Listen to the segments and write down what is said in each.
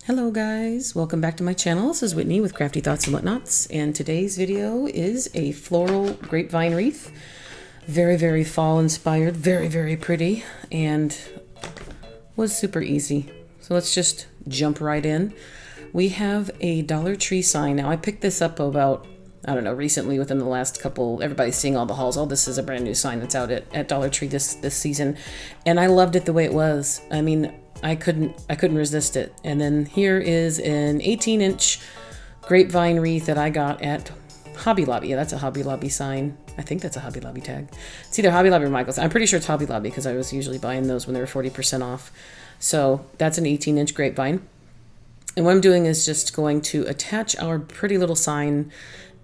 Hello guys, welcome back to my channel. This is Whitney with Crafty Thoughts Whatnots, and today's video is a floral grapevine wreath. Very fall inspired, very pretty, and was super easy. So let's just jump right in. We have a Dollar Tree sign. Now I picked this up about, I don't know, recently within the last couple, everybody's seeing all the hauls. All this is a brand new sign that's out at Dollar Tree this season. And I loved it the way it was. I mean, I couldn't resist it. And then here is an 18-inch grapevine wreath that I got at Hobby Lobby. Yeah, that's a Hobby Lobby sign. I think that's a Hobby Lobby tag. It's either Hobby Lobby or Michael's. I'm pretty sure it's Hobby Lobby because I was usually buying those when they were 40% off. So that's an 18-inch grapevine. And what I'm doing is just going to attach our pretty little sign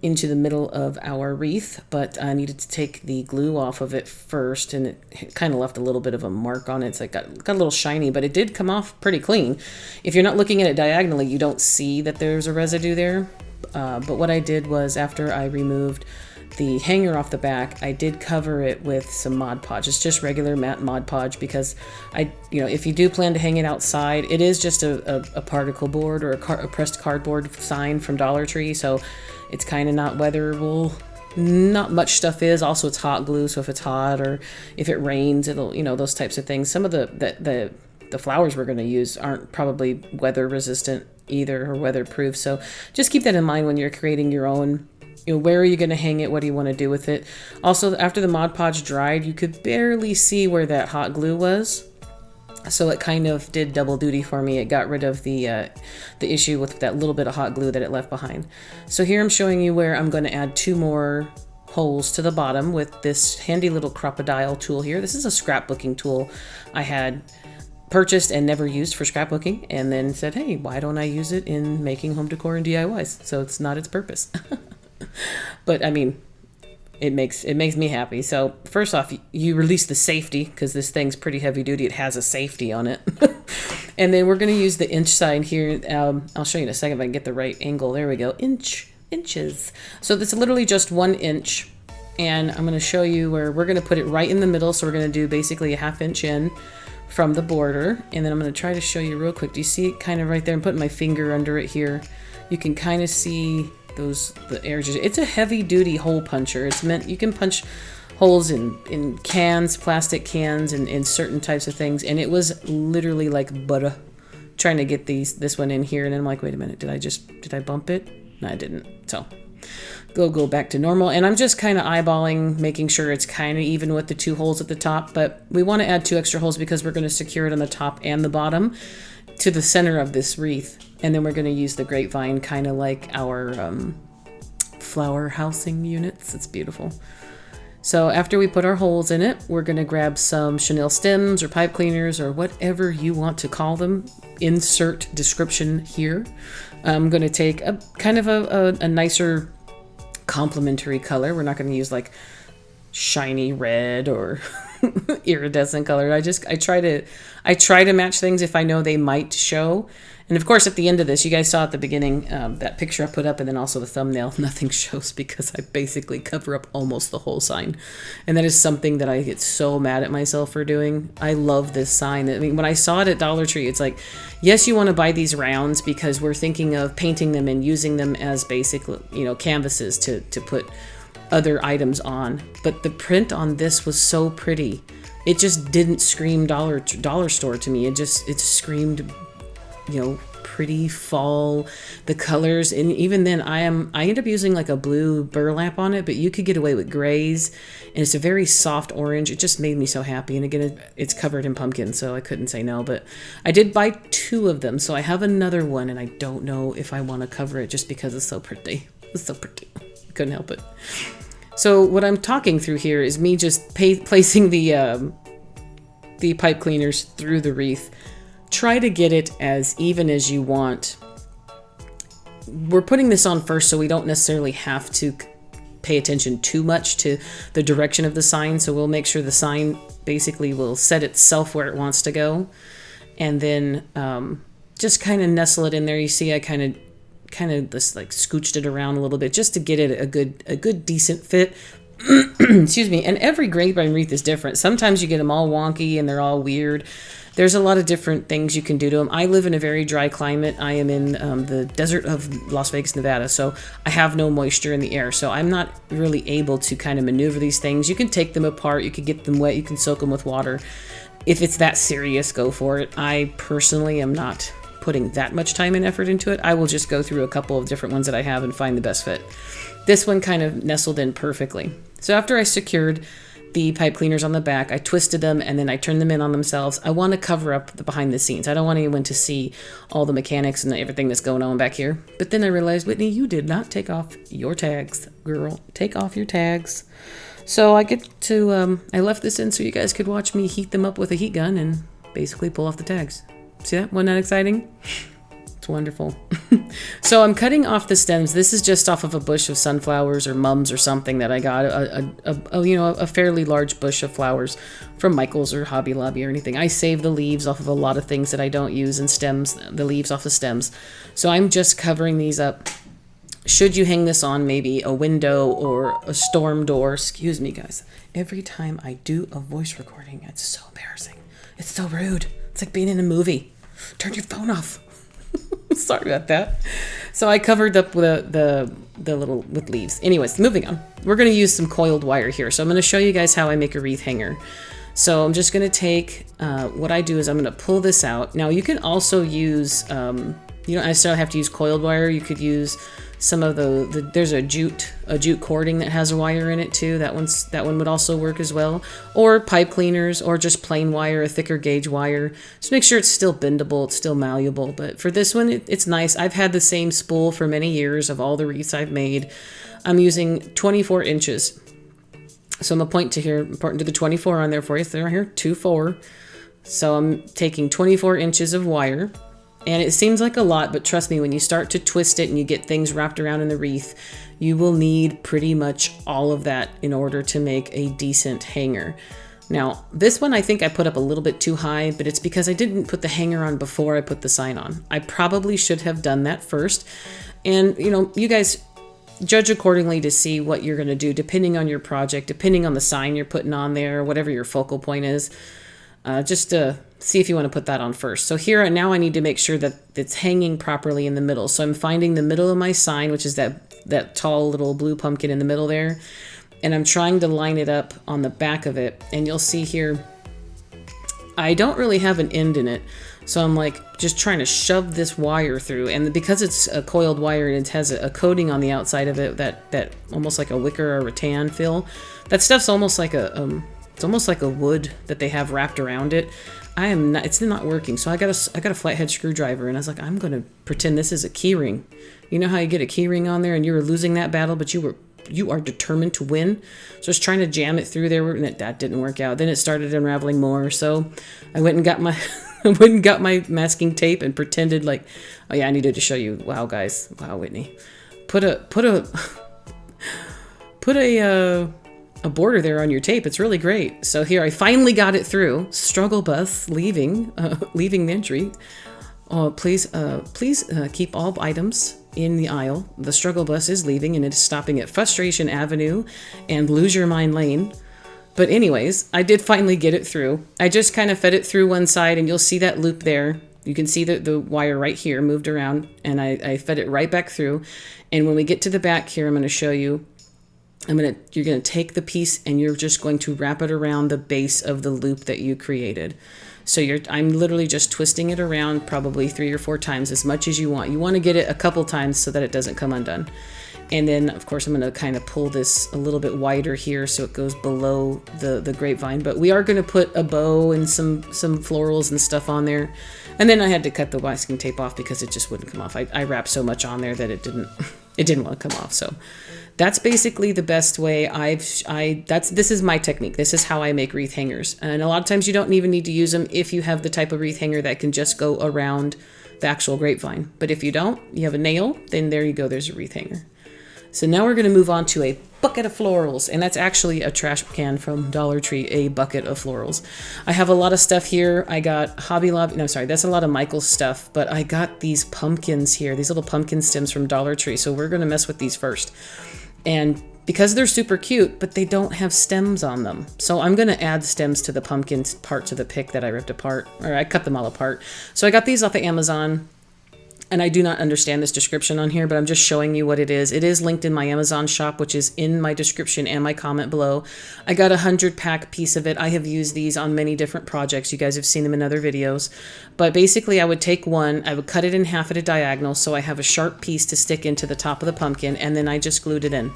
into the middle of our wreath, but I needed to take the glue off of it first, and it kind of left a little bit of a mark on it. It's like got a little shiny, but it did come off pretty clean. If you're not looking at it diagonally, you don't see that there's a residue there. But what I did was, after I removed the hanger off the back, I did cover it with some Mod Podge. It's just regular matte Mod Podge because if you do plan to hang it outside, it is just a particle board or a pressed cardboard sign from Dollar Tree, so it's kind of not weatherable. Not much stuff is. Also, it's hot glue, so if it's hot or if it rains, it'll, those types of things. Some of the flowers we're going to use aren't probably weather resistant either or weatherproof, so just keep that in mind when you're creating your own. Where are you going to hang it? What do you want to do with it? Also, after the Mod Podge dried, you could barely see where that hot glue was. So it kind of did double duty for me. It got rid of the issue with that little bit of hot glue that it left behind. So here I'm showing you where I'm going to add 2 more holes to the bottom with this handy little crocodile tool here. This is a scrapbooking tool I had purchased and never used for scrapbooking, and then said, hey, why don't I use it in making home decor and DIYs? So it's not its purpose. But I mean, it makes me happy. So first off, you release the safety because this thing's pretty heavy duty. It has a safety on it. And then we're going to use the inch sign here. I'll show you in a second if I can get the right angle. There we go. Inches. So this is literally just 1 inch. And I'm going to show you where we're going to put it right in the middle. So we're going to do basically a 1/2 inch in from the border. And then I'm going to try to show you real quick. Do you see it kind of right there? I'm putting my finger under it here. You can kind of see the edges. It's a heavy duty hole puncher. It's meant, you can punch holes in cans, plastic cans, and in certain types of things. And it was literally like butter trying to get this one in here. And then I'm like, wait a minute, did I bump it? No, I didn't. So go back to normal. And I'm just kind of eyeballing, making sure it's kind of even with the 2 holes at the top. But we want to add 2 extra holes because we're going to secure it on the top and the bottom to the center of this wreath. And then we're going to use the grapevine kind of like our flower housing units. It's beautiful. So after we put our holes in it, we're going to grab some chenille stems or pipe cleaners or whatever you want to call them. Insert description here. I'm going to take a kind of a nicer complementary color. We're not going to use like shiny red or iridescent color. I try to match things if I know they might show. And of course, at the end of this, you guys saw at the beginning that picture I put up, and then also the thumbnail, nothing shows because I basically cover up almost the whole sign. And that is something that I get so mad at myself for doing. I love this sign. I mean, when I saw it at Dollar Tree, it's like, yes, you want to buy these rounds because we're thinking of painting them and using them as basic, canvases to put other items on. But the print on this was so pretty. It just didn't scream dollar store to me. It screamed, pretty fall, the colors. And even then I end up using like a blue burlap on it, but you could get away with grays, and it's a very soft orange. It just made me so happy. And again, it's covered in pumpkin, so I couldn't say no. But I did buy 2 of them, so I have another one, and I don't know if I want to cover it just because it's so pretty. It's so pretty. Couldn't help it. So what I'm talking through here is me just placing the pipe cleaners through the wreath. Try to get it as even as you want. We're putting this on first, so we don't necessarily have to pay attention too much to the direction of the sign. So we'll make sure the sign basically will set itself where it wants to go. And then just kind of nestle it in there. You see I kind of just like scooched it around a little bit just to get it a good decent fit. Excuse me. And every grapevine wreath is different. Sometimes you get them all wonky and they're all weird. There's a lot of different things you can do to them. I live in a very dry climate. I am in the desert of Las Vegas, Nevada, so I have no moisture in the air. So I'm not really able to kind of maneuver these things. You can take them apart. You can get them wet. You can soak them with water. If it's that serious, go for it. I personally am not putting that much time and effort into it. I will just go through a couple of different ones that I have and find the best fit. This one kind of nestled in perfectly. So after I secured the pipe cleaners on the back, I twisted them and then I turned them in on themselves. I want to cover up the behind the scenes. I don't want anyone to see all the mechanics and everything that's going on back here. But then I realized, Whitney, you did not take off your tags, girl. Take off your tags. So I get to, I left this in so you guys could watch me heat them up with a heat gun and basically pull off the tags. See that? Wasn't that exciting? It's wonderful. So I'm cutting off the stems. This is just off of a bush of sunflowers or mums or something that I got, a fairly large bush of flowers from Michael's or Hobby Lobby or anything. I save the leaves off of a lot of things that I don't use, and stems, the leaves off the stems. So I'm just covering these up. Should you hang this on maybe a window or a storm door? Excuse me, guys. Every time I do a voice recording, it's so embarrassing. It's so rude. It's like being in a movie. Turn your phone off. Sorry about that. So I covered up with the little with leaves. Anyways, moving on. We're going to use some coiled wire here. So I'm going to show you guys how I make a wreath hanger. So I'm just going to take, what I do is I'm going to pull this out. Now you can also use, you don't necessarily have to use coiled wire. You could use some of there's a jute cording that has a wire in it too. That one would also work as well. Or pipe cleaners, or just plain wire, a thicker gauge wire. Just make sure it's still bendable, it's still malleable. But for this one, it's nice. I've had the same spool for many years of all the wreaths I've made. I'm using 24 inches. So I'm going to point to the 24 on there for you. So they're here, 24. So I'm taking 24 inches of wire. And it seems like a lot, but trust me, when you start to twist it and you get things wrapped around in the wreath, you will need pretty much all of that in order to make a decent hanger. Now, this one I think I put up a little bit too high, but it's because I didn't put the hanger on before I put the sign on. I probably should have done that first. And, you guys judge accordingly to see what you're going to do, depending on your project, depending on the sign you're putting on there, whatever your focal point is. Just to see if you want to put that on first. So here now I need to make sure that it's hanging properly in the middle. So I'm finding the middle of my sign, which is that tall little blue pumpkin in the middle there. And I'm trying to line it up on the back of it. And you'll see here, I don't really have an end in it. So I'm like just trying to shove this wire through. And because it's a coiled wire and it has a coating on the outside of it, that almost like a wicker or rattan feel, that stuff's almost like it's almost like a wood that they have wrapped around it. It's not working. So I got a flathead screwdriver, and I was like, I'm going to pretend this is a key ring. You know how you get a key ring on there and you were losing that battle, but you are determined to win. So I was trying to jam it through there, and that didn't work out. Then it started unraveling more. So I went and got my masking tape and pretended like, oh yeah, I needed to show you. Wow, guys. Wow, Whitney. Put a border there on your tape. It's really great. So here I finally got it through. Struggle bus leaving the entry. Please keep all items in the aisle. The struggle bus is leaving, and it is stopping at Frustration Avenue and Lose Your Mind Lane. But anyways, I did finally get it through. I just kind of fed it through one side, and you'll see that loop there. You can see the wire right here moved around, and I fed it right back through. And when we get to the back here, I'm going to show you. You're going to take the piece and you're just going to wrap it around the base of the loop that you created. So I'm literally just twisting it around probably 3 or 4 times, as much as you want. You want to get it a couple times so that it doesn't come undone. And then of course I'm going to kind of pull this a little bit wider here so it goes below the grapevine. But we are going to put a bow and some florals and stuff on there. And then I had to cut the masking tape off because it just wouldn't come off. I wrapped so much on there that it didn't want to come off. So that's basically the best way. This is my technique. This is how I make wreath hangers. And a lot of times you don't even need to use them if you have the type of wreath hanger that can just go around the actual grapevine. But if you don't, you have a nail, then there you go, there's a wreath hanger. So now we're going to move on to a bucket of florals, and that's actually a trash can from Dollar Tree, a bucket of florals. I have a lot of stuff here. I got Hobby Lobby, no, sorry, that's a lot of Michael's stuff, but I got these pumpkins here, these little pumpkin stems from Dollar Tree, so we're going to mess with these first. And because they're super cute, but they don't have stems on them. So I'm gonna add stems to the pumpkin parts of the pick that I ripped apart, or I cut them all apart. So I got these off of Amazon, and I do not understand this description on here, but I'm just showing you what it is. It is linked in my Amazon shop, which is in my description and my comment below. I got a 100-pack piece of it. I have used these on many different projects. You guys have seen them in other videos. But basically, I would take one, I would cut it in half at a diagonal, so I have a sharp piece to stick into the top of the pumpkin, and then I just glued it in.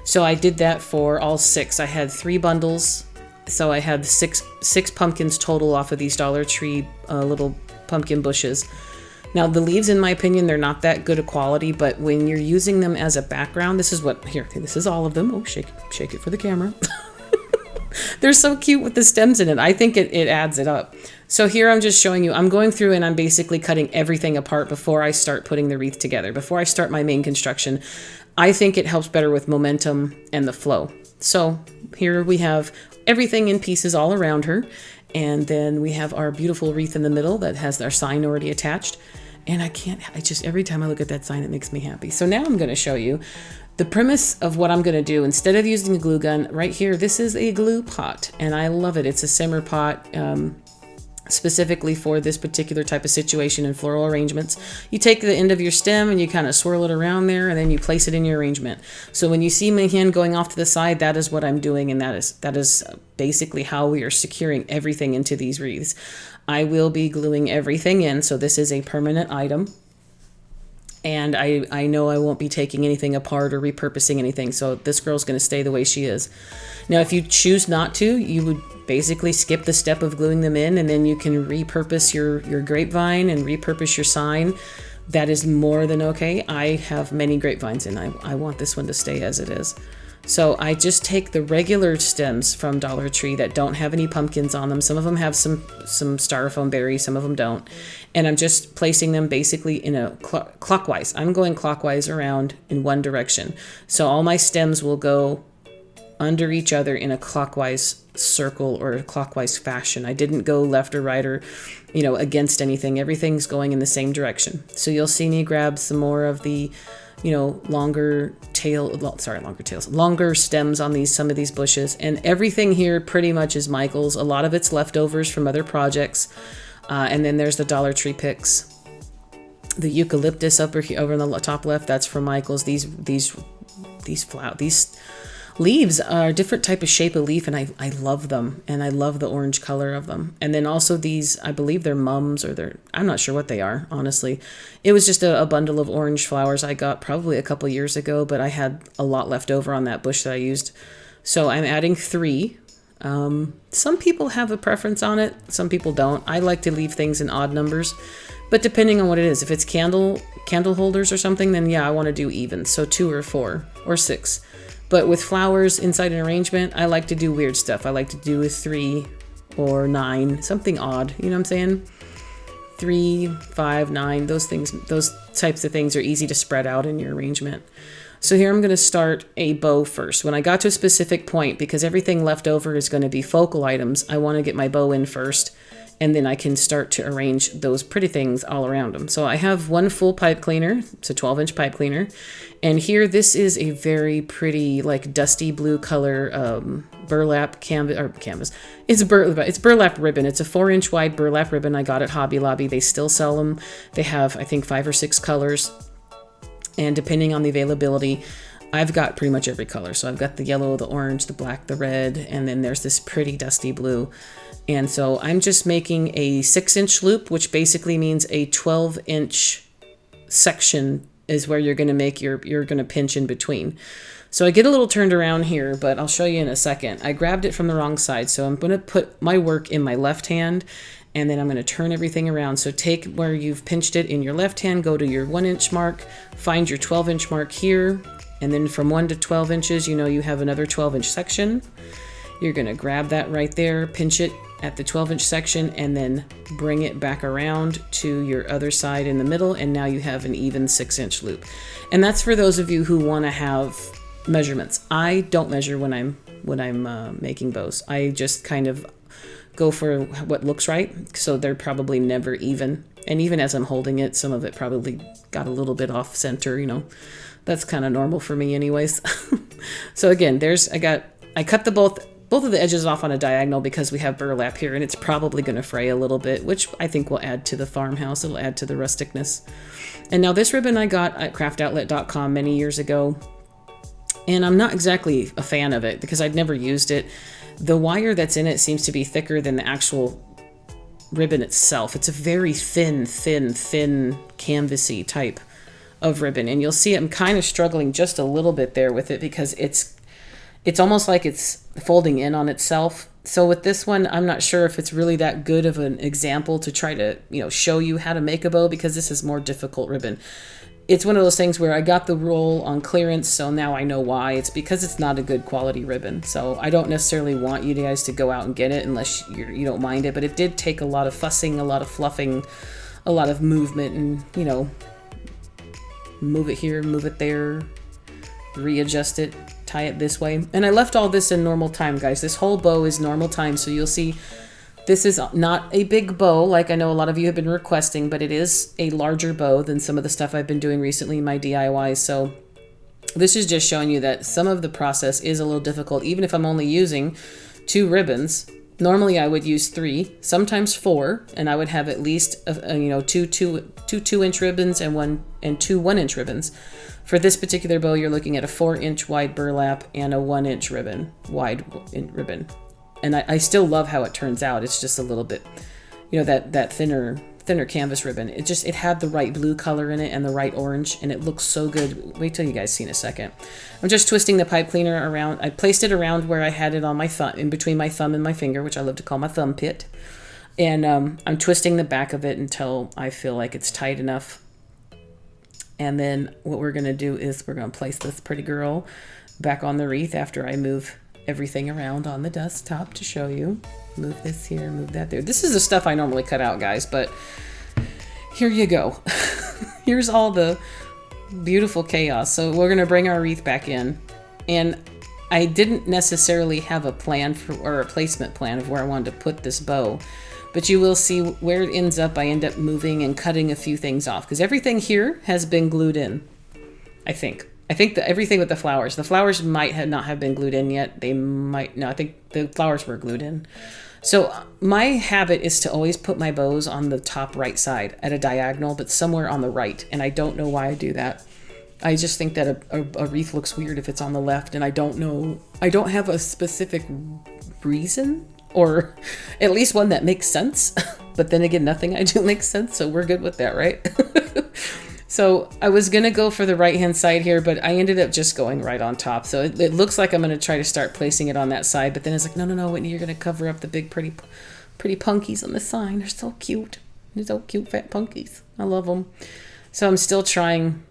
So I did that for all 6. I had 3 bundles, so I had six pumpkins total off of these Dollar Tree little pumpkin bushes. Now, the leaves, in my opinion, they're not that good a quality, but when you're using them as a background, this is what, here, this is all of them. Oh, shake it for the camera. They're so cute with the stems in it. I think it adds it up. So here I'm just showing you, I'm going through and I'm basically cutting everything apart before I start putting the wreath together, before I start my main construction. I think it helps better with momentum and the flow. So here we have everything in pieces all around her. And then we have our beautiful wreath in the middle that has our sign already attached. And every time I look at that sign, it makes me happy. So now I'm going to show you the premise of what I'm going to do. Instead of using a glue gun, right here, this is a glue pot. And I love it. It's a simmer pot, specifically for this particular type of situation in floral arrangements. You take the end of your stem and you kind of swirl it around there, and then you place it in your arrangement. So when you see my hand going off to the side, that is what I'm doing, and that is basically how we are securing everything into these wreaths. I will be gluing everything in, so this is a permanent item. And I know I won't be taking anything apart or repurposing anything, so this girl's going to stay the way she is. Now, if you choose not to, you would basically skip the step of gluing them in, and then you can repurpose your grapevine and repurpose your sign. That is more than okay. I have many grapevines, and I want this one to stay as it is. So I just take the regular stems from Dollar Tree that don't have any pumpkins on them. Some of them have some styrofoam berries, some of them don't. And I'm just placing them basically in a clockwise. I'm going clockwise around in one direction. So all my stems will go under each other in a clockwise circle or a clockwise fashion. I didn't go left or right or, against anything. Everything's going in the same direction. So you'll see me grab some more of the longer stems on some of these bushes, and everything here pretty much is Michael's. A lot of it's leftovers from other projects, and then there's the Dollar Tree picks. The eucalyptus over in the top left, that's from Michael's. These leaves are a different type of shape of leaf, and I love them, and I love the orange color of them. And then also these, I believe they're mums, or I'm not sure what they are, honestly. It was just a bundle of orange flowers I got probably a couple years ago, but I had a lot left over on that bush that I used. So I'm adding 3. Some people have a preference on it, some people don't. I like to leave things in odd numbers, but depending on what it is, if it's candle holders or something, then yeah, I want to do even. So 2 or 4 or 6. But with flowers inside an arrangement, I like to do weird stuff. I like to do a 3 or 9, something odd. You know what I'm saying? 3, 5, 9, those types of things are easy to spread out in your arrangement. So here I'm going to start a bow first. When I got to a specific point, because everything left over is going to be focal items, I want to get my bow in first, and then I can start to arrange those pretty things all around them. So I have one full pipe cleaner. It's a 12-inch pipe cleaner. And here, this is a very pretty, like, dusty blue color burlap canvas. It's burlap ribbon. It's a 4-inch wide burlap ribbon I got at Hobby Lobby. They still sell them. They have, I think, 5 or 6 colors. And depending on the availability, I've got pretty much every color. So I've got the yellow, the orange, the black, the red, and then there's this pretty dusty blue. And so I'm just making a 6-inch loop, which basically means a 12-inch section is where you're going to pinch in between. So I get a little turned around here, but I'll show you in a second. I grabbed it from the wrong side, so I'm going to put my work in my left hand, and then I'm going to turn everything around. So take where you've pinched it in your left hand, go to your 1-inch mark, find your 12-inch mark here, and then from 1 to 12 inches, you have another 12-inch section. You're going to grab that right there, pinch it at the 12-inch section, and then bring it back around to your other side in the middle, and now you have an even 6-inch loop. And that's for those of you who want to have measurements. I don't measure when I'm making bows. I just kind of go for what looks right, so they're probably never even. And even as I'm holding it, some of it probably got a little bit off center, you know. That's kind of normal for me anyways. So again, I cut both of the edges off on a diagonal because we have burlap here, and it's probably going to fray a little bit, which I think will add to the farmhouse. It'll add to the rusticness. And now this ribbon I got at craftoutlet.com many years ago, and I'm not exactly a fan of it because I'd never used it. The wire that's in it seems to be thicker than the actual ribbon itself. It's a very thin, canvasy type of ribbon, and you'll see I'm kind of struggling just a little bit there with it because it's almost like it's folding in on itself. So with this one, I'm not sure if it's really that good of an example to try to, you know, show you how to make a bow, because this is more difficult ribbon. It's one of those things where I got the roll on clearance, so now I know why. It's because it's not a good quality ribbon. So I don't necessarily want you guys to go out and get it unless you don't mind it. But it did take a lot of fussing, a lot of fluffing, a lot of movement, and, you know, move it here, move it there, readjust it, tie it this way. And I left all this in normal time, guys. This whole bow is normal time, so you'll see this is not a big bow like I know a lot of you have been requesting, but it is a larger bow than some of the stuff I've been doing recently in my DIYs. So this is just showing you that some of the process is a little difficult, even if I'm only using 2 ribbons. Normally I would use 3, sometimes 4, and I would have at least you know, two 2-inch ribbons and 2 1-inch ribbons. For this particular bow, you're looking at a 4-inch wide burlap and a 1-inch wide ribbon. And I still love how it turns out. It's just a little bit, you know, that thinner canvas ribbon. It had the right blue color in it and the right orange, and it looks so good. Wait till you guys see in a second. I'm just twisting the pipe cleaner around. I placed it around where I had it on my thumb, in between my thumb and my finger, which I love to call my thumb pit. And I'm twisting the back of it until I feel like it's tight enough. And then what we're going to do is we're going to place this pretty girl back on the wreath after I move everything around on the desktop to show you. Move this here, move that there. This is the stuff I normally cut out, guys, but here you go. Here's all the beautiful chaos. So we're going to bring our wreath back in, and I didn't necessarily have a plan or a placement plan of where I wanted to put this bow, but you will see where it ends up. I end up moving and cutting a few things off because everything here has been glued in, I think that everything with the flowers might not have been glued in yet. They might, no, I think the flowers were glued in. So my habit is to always put my bows on the top right side at a diagonal, but somewhere on the right. And I don't know why I do that. I just think that a wreath looks weird if it's on the left, and I don't know. I don't have a specific reason, or at least one that makes sense. But then again, nothing I do makes sense, so we're good with that, right? So I was going to go for the right-hand side here, but I ended up just going right on top. So it looks like I'm going to try to start placing it on that side, but then it's like, no, Whitney, you're going to cover up the big, pretty punkies on the sign. They're so cute. They're so cute, fat punkies. I love them. So I'm still trying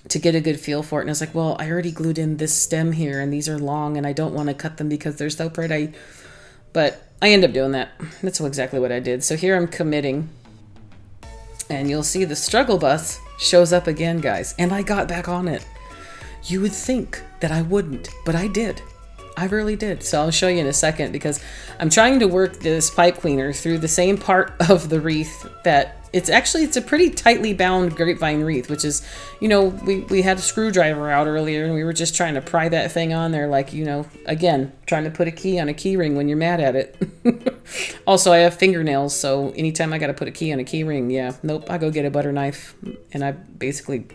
to get a good feel for it. And I was like, well, I already glued in this stem here, and these are long, and I don't want to cut them because they're so pretty. But I end up doing that. That's exactly what I did. So here I'm committing, and you'll see the struggle bus shows up again, guys, and I got back on it. You would think that I wouldn't, but I did. I really did. So I'll show you in a second, because I'm trying to work this pipe cleaner through the same part of the wreath that it's a pretty tightly bound grapevine wreath, which is, you know, we had a screwdriver out earlier and we were just trying to pry that thing on there, like, you know, again, trying to put a key on a key ring when you're mad at it. Also, I have fingernails, so anytime I got to put a key on a key ring, I go get a butter knife and I basically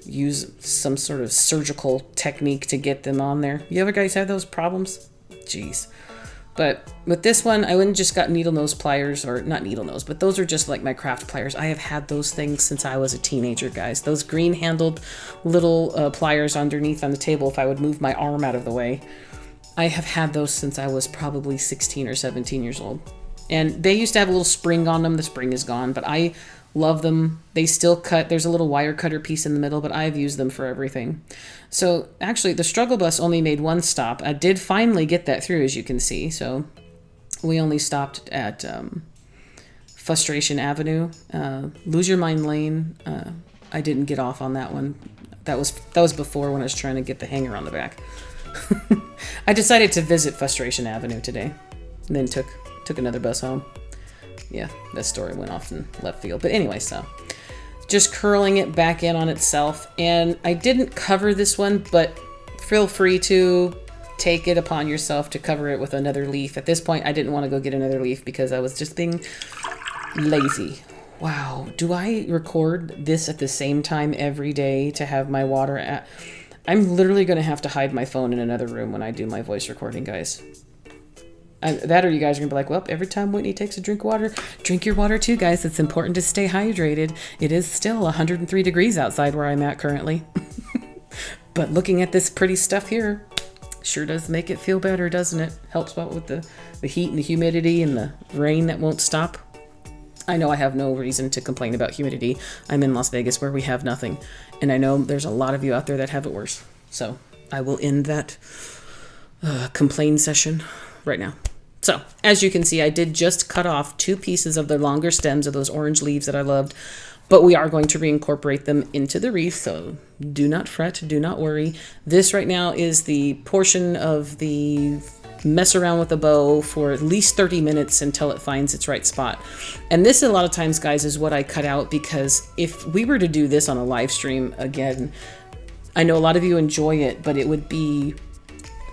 use some sort of surgical technique to get them on there. You ever guys have those problems? Jeez. But with this one, I wouldn't just got needle nose pliers, or not needle nose, but those are just like my craft pliers. I have had those things since I was a teenager, guys. Those green handled little pliers underneath on the table if I would move my arm out of the way. I have had those since I was probably 16 or 17 years old. And they used to have a little spring on them. The spring is gone, but I love them. They still cut. There's a little wire cutter piece in the middle, but I've used them for everything. So actually, the struggle bus only made one stop. I did finally get that through, as you can see. So we only stopped at Frustration Avenue. Lose Your Mind Lane. I didn't get off on that one. That was before, when I was trying to get the hanger on the back. I decided to visit Frustration Avenue today, and then took another bus home. yeah, that story went off in left field. But anyway, so just curling it back in on itself. And I didn't cover this one, but feel free to take it upon yourself to cover it with another leaf. At this point, I didn't want to go get another leaf because I was just being lazy. Wow, do I record this at the same time every day to have my water at... I'm literally going to have to hide my phone in another room when I do my voice recording, guys. That or you guys are going to be like, well, every time Whitney takes a drink of water, drink your water too, guys. It's important to stay hydrated. It is still 103 degrees outside where I'm at currently. But looking at this pretty stuff here sure does make it feel better, doesn't it? Helps out with the heat and the humidity and the rain that won't stop. I know I have no reason to complain about humidity. I'm in Las Vegas where we have nothing. And I know there's a lot of you out there that have it worse. So I will end that complain session right now. So as you can see, I did just cut off 2 pieces of the longer stems of those orange leaves that I loved. But we are going to reincorporate them into the wreath, so do not fret, do not worry. This right now is the portion of the mess around with the bow for at least 30 minutes until it finds its right spot. And this a lot of times, guys, is what I cut out, because if we were to do this on a live stream again, I know a lot of you enjoy it, but it would be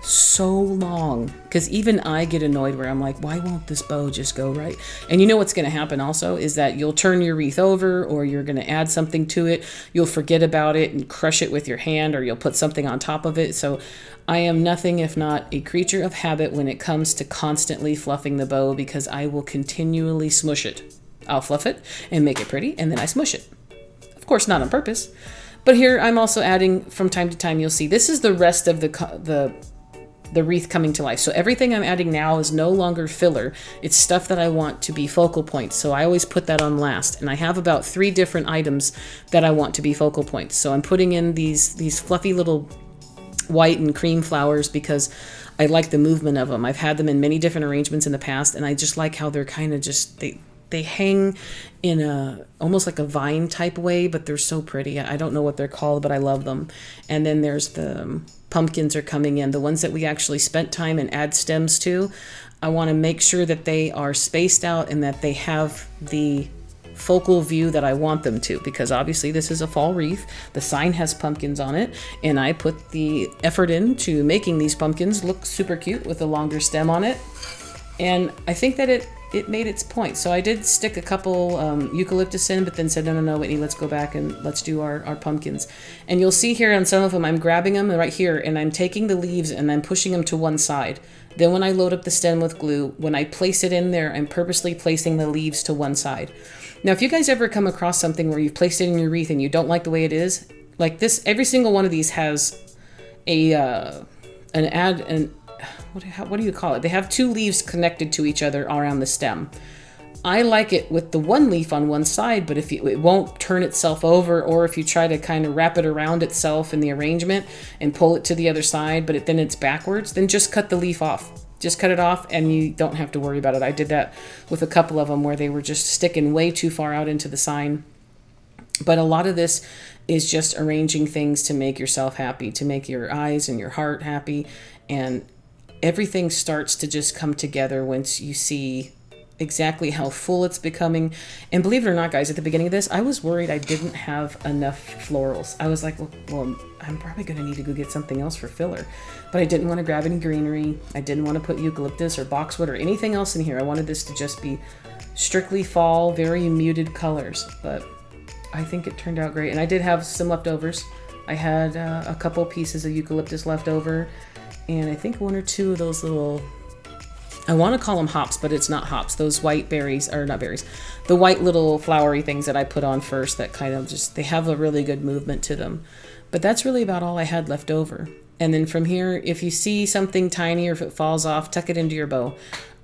so long, because even I get annoyed where I'm like, why won't this bow just go right? And you know what's going to happen also is that you'll turn your wreath over, or you're going to add something to it, you'll forget about it and crush it with your hand, or you'll put something on top of it. So I am nothing if not a creature of habit when it comes to constantly fluffing the bow, because I will continually smush it. I'll fluff it and make it pretty, and then I smush it. Of course, not on purpose. But here I'm also adding, from time to time, you'll see this is the rest of the wreath coming to life. So everything I'm adding now is no longer filler. It's stuff that I want to be focal points. So I always put that on last. And I have about 3 different items that I want to be focal points. So I'm putting in these fluffy little white and cream flowers because I like the movement of them. I've had them in many different arrangements in the past, and I just like how they're kind of just, they hang in a almost like a vine type way, but they're so pretty. I don't know what they're called, but I love them. And then there's the pumpkins are coming in, the ones that we actually spent time and add stems to. I want to make sure that they are spaced out and that they have the focal view that I want them to, because obviously this is a fall wreath. The sign has pumpkins on it, and I put the effort into making these pumpkins look super cute with a longer stem on it. And I think that it made its point. So I did stick a couple eucalyptus in, but then said, no, Whitney, let's go back and let's do our pumpkins. And you'll see here on some of them, I'm grabbing them right here, and I'm taking the leaves and I'm pushing them to one side. Then when I load up the stem with glue, when I place it in there, I'm purposely placing the leaves to one side. Now, if you guys ever come across something where you've placed it in your wreath and you don't like the way it is, like this, every single one of these has what do you call it? They have 2 leaves connected to each other around the stem. I like it with the one leaf on one side, but if it won't turn itself over, or if you try to kind of wrap it around itself in the arrangement and pull it to the other side, but then it's backwards, then just cut the leaf off. Just cut it off and you don't have to worry about it. I did that with a couple of them where they were just sticking way too far out into the sign. But a lot of this is just arranging things to make yourself happy, to make your eyes and your heart happy. And everything starts to just come together once you see exactly how full it's becoming. And believe it or not, guys, at the beginning of this, I was worried I didn't have enough florals. I was like, well, I'm probably going to need to go get something else for filler. But I didn't want to grab any greenery. I didn't want to put eucalyptus or boxwood or anything else in here. I wanted this to just be strictly fall, very muted colors. But I think it turned out great. And I did have some leftovers. I had a couple pieces of eucalyptus left over. And I think 1 or 2 of those little, I want to call them hops, but it's not hops. Those white berries, or not berries, the white little flowery things that I put on first that kind of just, they have a really good movement to them. But that's really about all I had left over. And then from here, if you see something tiny or if it falls off, tuck it into your bow.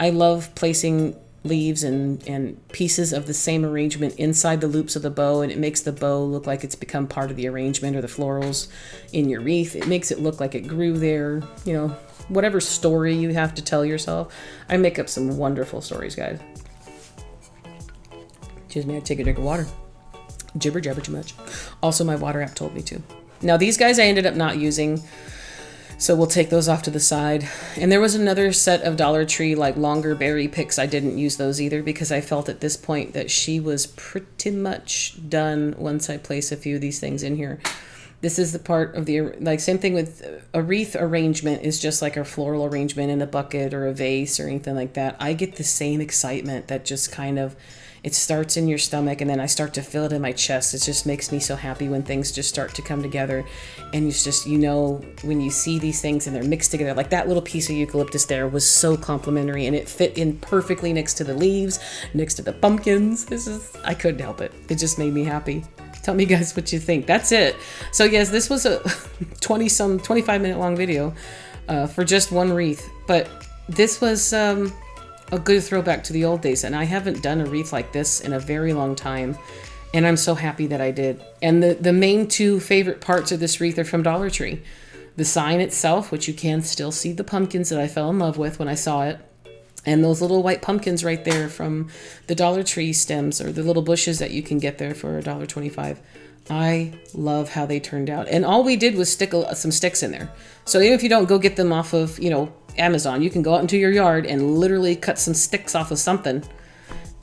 I love placing leaves and pieces of the same arrangement inside the loops of the bow, and it makes the bow look like it's become part of the arrangement or the florals in your wreath. It makes it look like it grew there, you know, whatever story you have to tell yourself. I make up some wonderful stories, guys. Excuse me, I take a drink of water. Jibber jabber too much. Also, my water app told me to. Now, these guys I ended up not using So we'll take those off to the side. And there was another set of Dollar Tree, like longer berry picks. I didn't use those either because I felt at this point that she was pretty much done once I place a few of these things in here. This is the part of the, like, same thing with a wreath arrangement is just like a floral arrangement in a bucket or a vase or anything like that. I get the same excitement that just kind of, it starts in your stomach and then I start to feel it in my chest. It just makes me so happy when things just start to come together. And it's just, you know, when you see these things and they're mixed together, like that little piece of eucalyptus there was so complimentary and it fit in perfectly next to the leaves, next to the pumpkins. I couldn't help it. It just made me happy. Tell me guys what you think. That's it. So yes, this was a 25-minute long video for just one wreath, but this was a good throwback to the old days, and I haven't done a wreath like this in a very long time, and I'm so happy that I did. And the main two favorite parts of this wreath are from Dollar Tree. The sign itself, which you can still see the pumpkins that I fell in love with when I saw it, and those little white pumpkins right there from the Dollar Tree stems or the little bushes that you can get there for $1.25. I love how they turned out. And all we did was stick some sticks in there. So even if you don't go get them off of, you know, Amazon, you can go out into your yard and literally cut some sticks off of something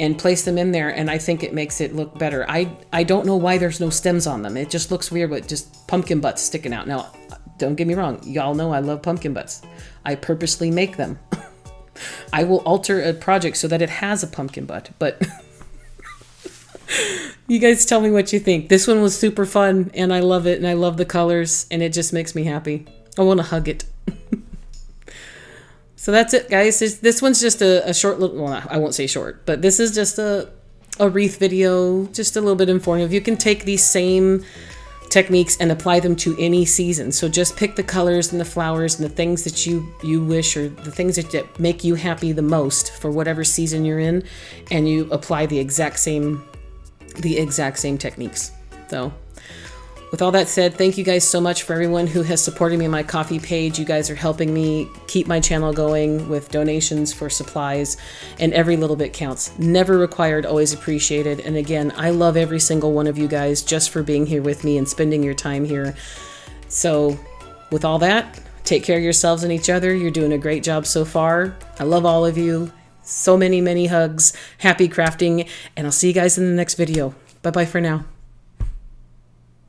and place them in there, and I think it makes it look better. I don't know why there's no stems on them. It just looks weird with just pumpkin butts sticking out. Now, don't get me wrong. Y'all know I love pumpkin butts. I purposely make them. I will alter a project so that it has a pumpkin butt, but you guys tell me what you think. This one was super fun, and I love it, and I love the colors, and it just makes me happy. I want to hug it. So that's it, guys. This one's just a short little, well, I won't say short, but this is just a wreath video, just a little bit informative. You can take these same techniques and apply them to any season. So just pick the colors and the flowers and the things that you wish, or the things that make you happy the most for whatever season you're in, and you apply the exact same techniques. So with all that said, thank you guys so much for everyone who has supported me on my Ko-fi page. You guys are helping me keep my channel going with donations for supplies, and every little bit counts. Never required, always appreciated. And again, I love every single one of you guys just for being here with me and spending your time here. So with all that, take care of yourselves and each other. You're doing a great job so far. I love all of you. So many hugs. Happy crafting, and I'll see you guys in the next video. Bye-bye for now.